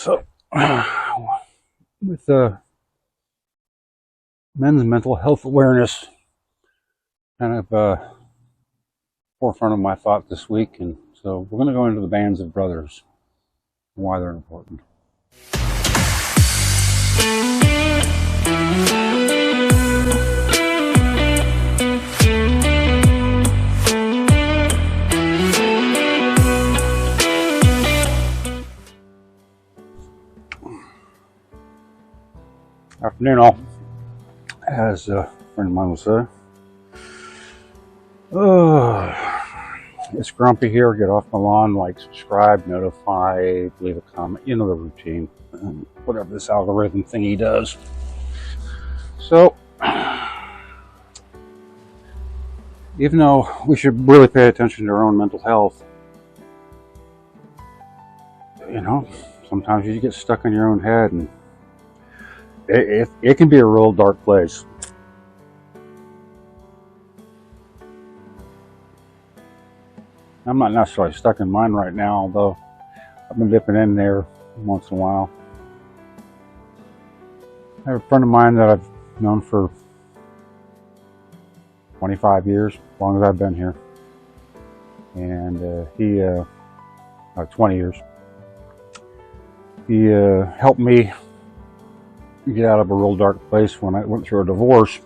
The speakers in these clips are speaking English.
So, with men's mental health awareness kind of forefront of my thought this week, and so we're going to go into the bands of brothers and why they're important. Afternoon, all. As a friend of mine would say, it's grumpy here. Get off my lawn, like, subscribe, notify, leave a comment. You know the routine, whatever this algorithm thingy does. So, even though we should really pay attention to our own mental health, sometimes you get stuck in your own head, and it can be a real dark place. I'm not necessarily stuck in mine right now, although I've been dipping in there once in a while. I have a friend of mine that I've known for 25 years, as long as I've been here. And he, 20 years. He helped me get out of a real dark place when I went through a divorce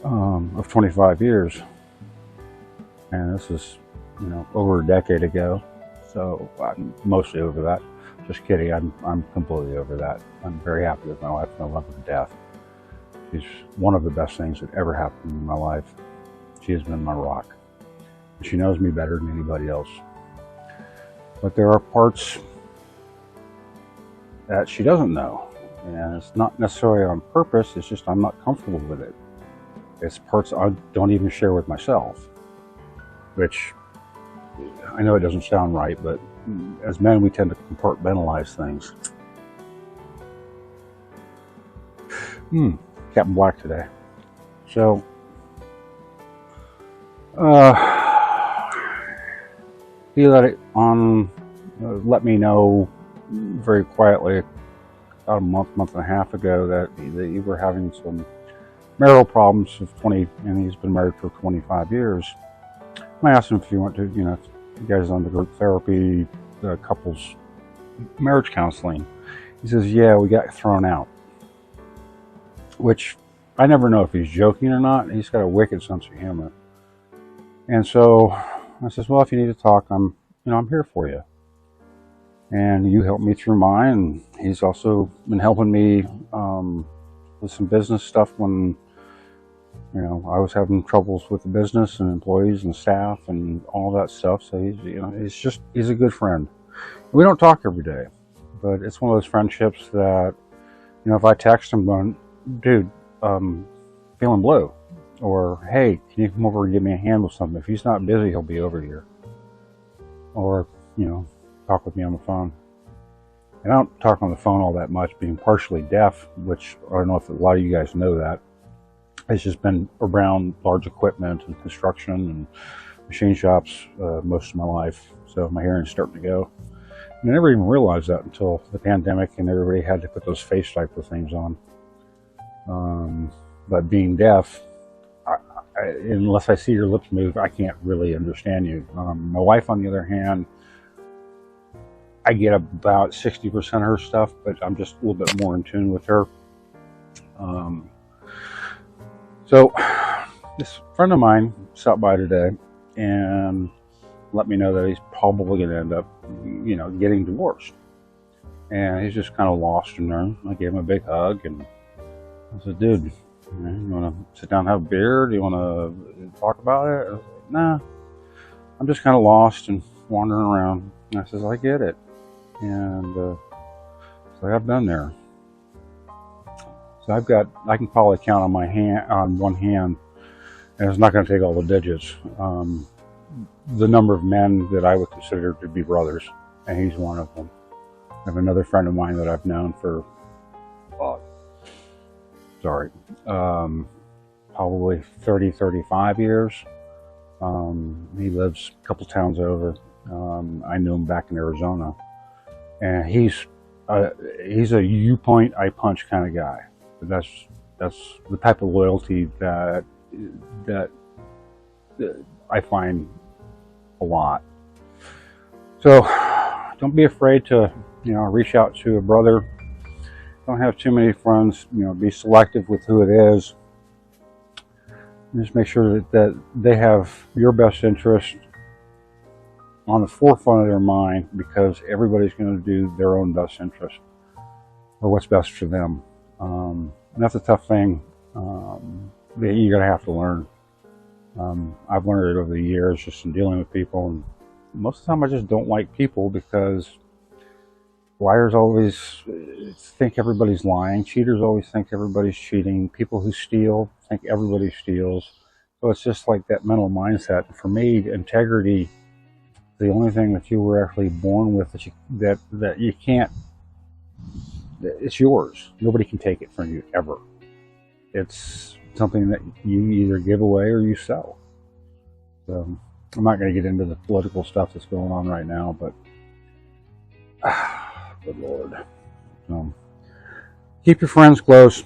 of 25 years. And this is, over a decade ago. So I'm mostly over that. Just kidding. I'm completely over that. I'm very happy with my wife, and I love her to death. She's one of the best things that ever happened in my life. She has been my rock. She knows me better than anybody else. But there are parts that she doesn't know. And it's not necessarily on purpose, it's just I'm not comfortable with it. It's parts I don't even share with myself. Which, I know it doesn't sound right, but as men we tend to compartmentalize things. Captain Black today. So, he let me know very quietly about a month and a half ago that you were having some marital problems and he's been married for 25 years. I asked him if you want to, if you guys on the group therapy, couples marriage counseling. He says, yeah, we got thrown out. Which, I never know if he's joking or not. He's got a wicked sense of humor. And so, I says, well, if you need to talk, I'm here for you. And you helped me through mine, and he's also been helping me with some business stuff when, I was having troubles with the business and employees and staff and all that stuff. So he's a good friend. We don't talk every day, but it's one of those friendships that, if I text him going, dude, feeling blue, or hey, can you come over and give me a hand with something? If he's not busy, he'll be over here. Or, talk with me on the phone. And I don't talk on the phone all that much, being partially deaf, which I don't know if a lot of you guys know that. It's just been around large equipment and construction and machine shops most of my life, so my hearing's starting to go. And I never even realized that until the pandemic and everybody had to put those face diaper things on. But being deaf, unless I see your lips move, I can't really understand you. My wife, on the other hand, I get about 60% of her stuff, but I'm just a little bit more in tune with her. So this friend of mine stopped by today and let me know that he's probably going to end up, getting divorced. And he's just kind of lost in there. I gave him a big hug, and I said, dude, you want to sit down and have a beer? Do you want to talk about it? I was like, nah, I'm just kind of lost and wandering around. And I says, I get it. And so I've been there. So I can probably count on one hand, and it's not going to take all the digits, the number of men that I would consider to be brothers, and he's one of them. I have another friend of mine that I've known for, probably 35 years. He lives a couple towns over. I knew him back in Arizona. and he's a you point, I punch kind of guy. That's the type of loyalty that that I find a lot. So don't be afraid to, reach out to a brother. Don't have too many friends. Be selective with who it is. Just make sure that they have your best interest on the forefront of their mind, because everybody's going to do their own best interest or what's best for them. And that's a tough thing that you're going to have to learn. I've learned it over the years just in dealing with people, and most of the time I just don't like people because liars always think everybody's lying. Cheaters always think everybody's cheating. People who steal think everybody steals. So it's just like that mental mindset. For me, integrity, the only thing that you were actually born with that you can't, it's yours. Nobody can take it from you ever. It's something that you either give away or you sell. So I'm not going to get into the political stuff that's going on right now, but good Lord. Keep your friends close.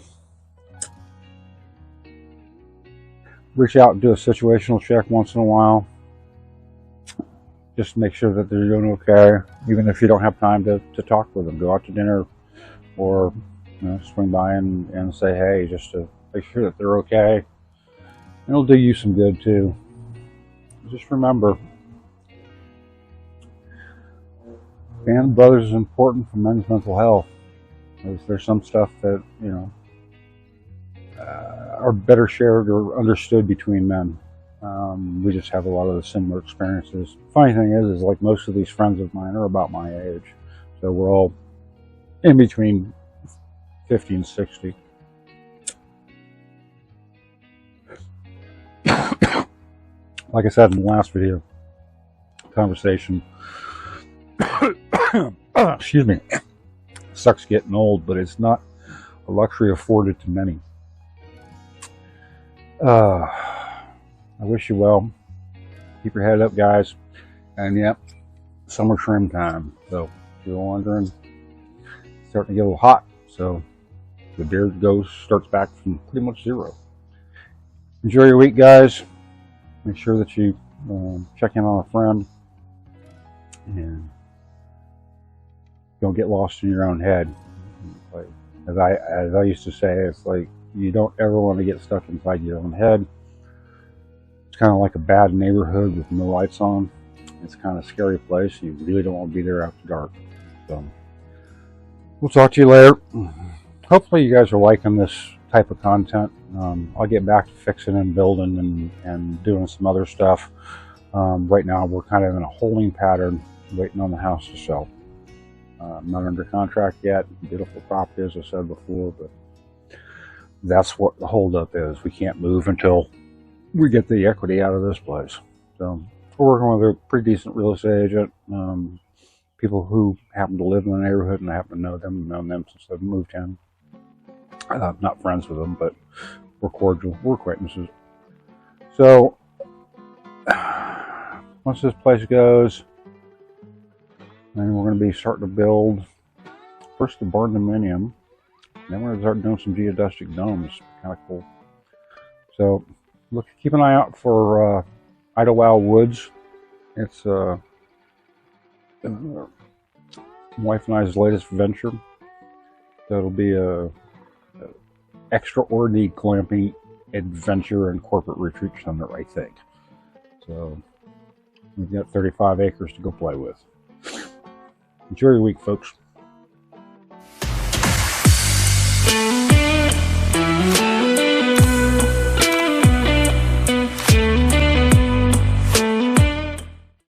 Reach out and do a situational check once in a while. Just to make sure that they're doing okay, even if you don't have time to talk with them. Go out to dinner or swing by and say hey, just to make sure that they're okay. And it'll do you some good too. Just remember, being brothers is important for men's mental health. There's some stuff that are better shared or understood between men. We just have a lot of the similar experiences. Funny thing is like most of these friends of mine are about my age, so we're all in between 50 and 60. Like I said in the last video conversation, excuse me, sucks getting old, but it's not a luxury afforded to many. I wish you well. Keep your head up, guys. And yep, summer trim time. So if you're wondering, it's starting to get a little hot. So the beard starts back from pretty much zero. Enjoy your week, guys. Make sure that you check in on a friend and don't get lost in your own head. Like, as I used to say, it's like you don't ever want to get stuck inside your own head. It's kind of like a bad neighborhood with no lights on. It's kind of a scary place. You really don't want to be there after dark. So we'll talk to you later. Hopefully you guys are liking this type of content. I'll get back to fixing and building and doing some other stuff. Right now we're kind of in a holding pattern, waiting on the house to sell. I'm not under contract yet. Beautiful property, as I said before, but that's what the holdup is. We can't move until we get the equity out of this place. So we're working with a pretty decent real estate agent. People who happen to live in the neighborhood, and I happen to know them. I've known them since I've moved in. Not friends with them, but we're cordial. We're acquaintances. So once this place goes, then we're going to be starting to build first the barn dominium. Then we're going to start doing some geodesic domes. Kind of cool. So keep an eye out for Idlewild Woods. It's my wife and I's latest venture. So it'll be a extraordinary glamping adventure and corporate retreat center, I think. So we've got 35 acres to go play with. Enjoy your week, folks.